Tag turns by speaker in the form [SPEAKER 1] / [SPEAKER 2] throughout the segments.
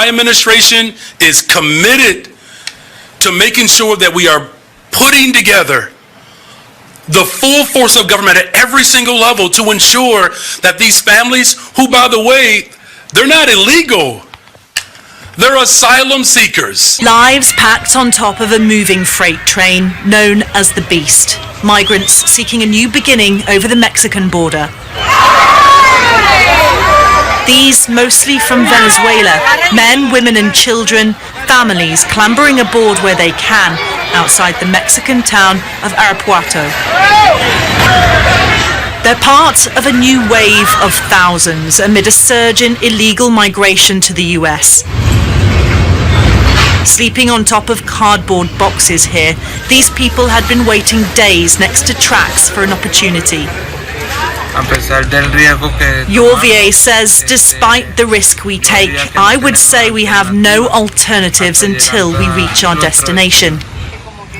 [SPEAKER 1] Biden administration is committed to making sure that we are putting together the full force of government at every single level to ensure that these families, who, by the way, they're not illegal, they're asylum seekers.
[SPEAKER 2] Lives packed on top of a moving freight train known as the Beast. Migrants seeking a new beginning over the Mexican border. These mostly from Venezuela, men, women and children, families clambering aboard where they can outside the Mexican town of Arapuato. They're part of a new wave of thousands amid a surge in illegal migration to the US. Sleeping on top of cardboard boxes here, these people had been waiting days next to tracks for an opportunity. Your VA says, despite the risk we take, I would say we have no alternatives until we reach our destination.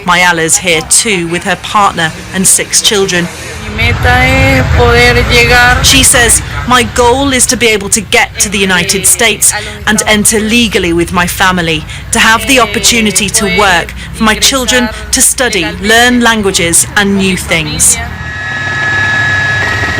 [SPEAKER 2] Mayala's here too with her partner and 6 children. She says, my goal is to be able to get to the United States and enter legally with my family, to have the opportunity to work, for my children to study, learn languages and new things.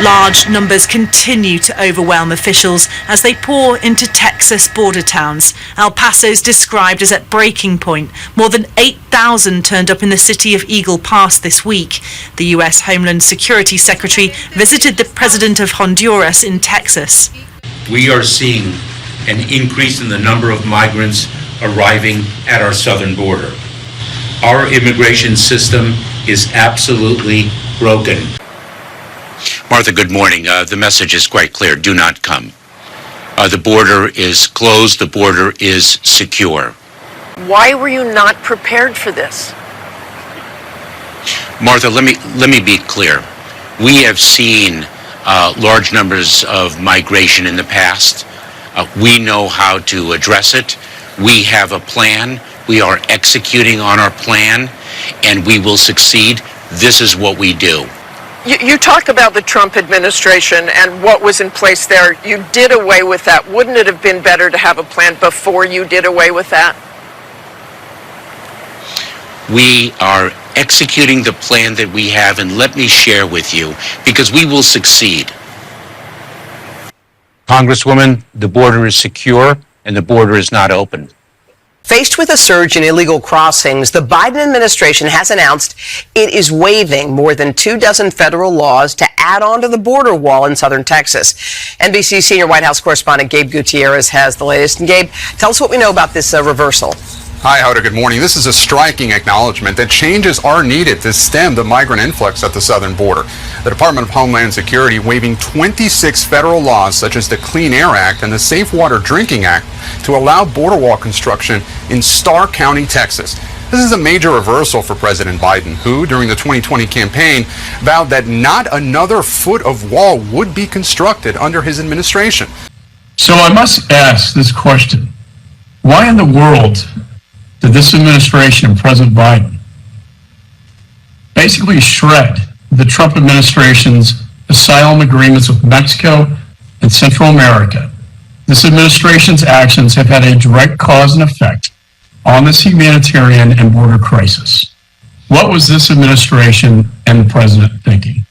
[SPEAKER 2] Large numbers continue to overwhelm officials as they pour into Texas border towns. El Paso's described as at breaking point. More than 8,000 turned up in the city of Eagle Pass this week. The U.S. Homeland Security Secretary visited the president of Honduras in Texas.
[SPEAKER 3] We are seeing an increase in the number of migrants arriving at our southern border. Our immigration system is absolutely broken.
[SPEAKER 4] Martha, good morning. The message is quite clear. Do not come. The border is closed. The border is secure.
[SPEAKER 5] Why were you not prepared for this?
[SPEAKER 4] Martha, let me be clear. We have seen large numbers of migration in the past. We know how to address it. We have a plan. We are executing on our plan, and we will succeed. This is what we do.
[SPEAKER 5] You talk about the Trump administration and what was in place there. You did away with that. Wouldn't it have been better to have a plan before you did away with that?
[SPEAKER 4] We are executing the plan that we have, and let me share with you, because we will succeed. Congresswoman, the border is secure and the border is not open.
[SPEAKER 6] Faced with a surge in illegal crossings, the Biden administration has announced it is waiving more than 24 federal laws to add on to the border wall in southern Texas. NBC senior White House correspondent Gabe Gutierrez has the latest. And Gabe, tell us what we know about this reversal.
[SPEAKER 7] Hi, Hoda. Good morning. This is a striking acknowledgement that changes are needed to stem the migrant influx at the southern border. The Department of Homeland Security waiving 26 federal laws such as the Clean Air Act and the Safe Water Drinking Act to allow border wall construction in Starr County, Texas. This is a major reversal for President Biden, who, during the 2020 campaign, vowed that not another foot of wall would be constructed under his administration.
[SPEAKER 8] So I must ask this question. Why in the world did this administration and President Biden basically shred the Trump administration's asylum agreements with Mexico and Central America? This administration's actions have had a direct cause and effect on this humanitarian and border crisis. What was this administration and the president thinking?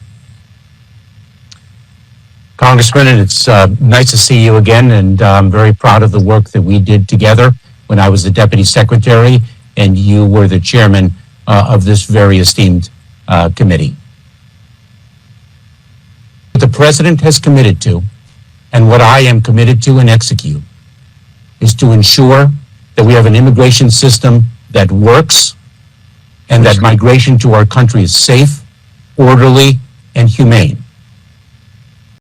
[SPEAKER 9] Congressman, it's nice to see you again, and I'm very proud of the work that we did together when I was the Deputy Secretary and you were the chairman of this very esteemed committee. What the President has committed to, and what I am committed to and execute, is to ensure that we have an immigration system that works and that migration to our country is safe, orderly, and humane.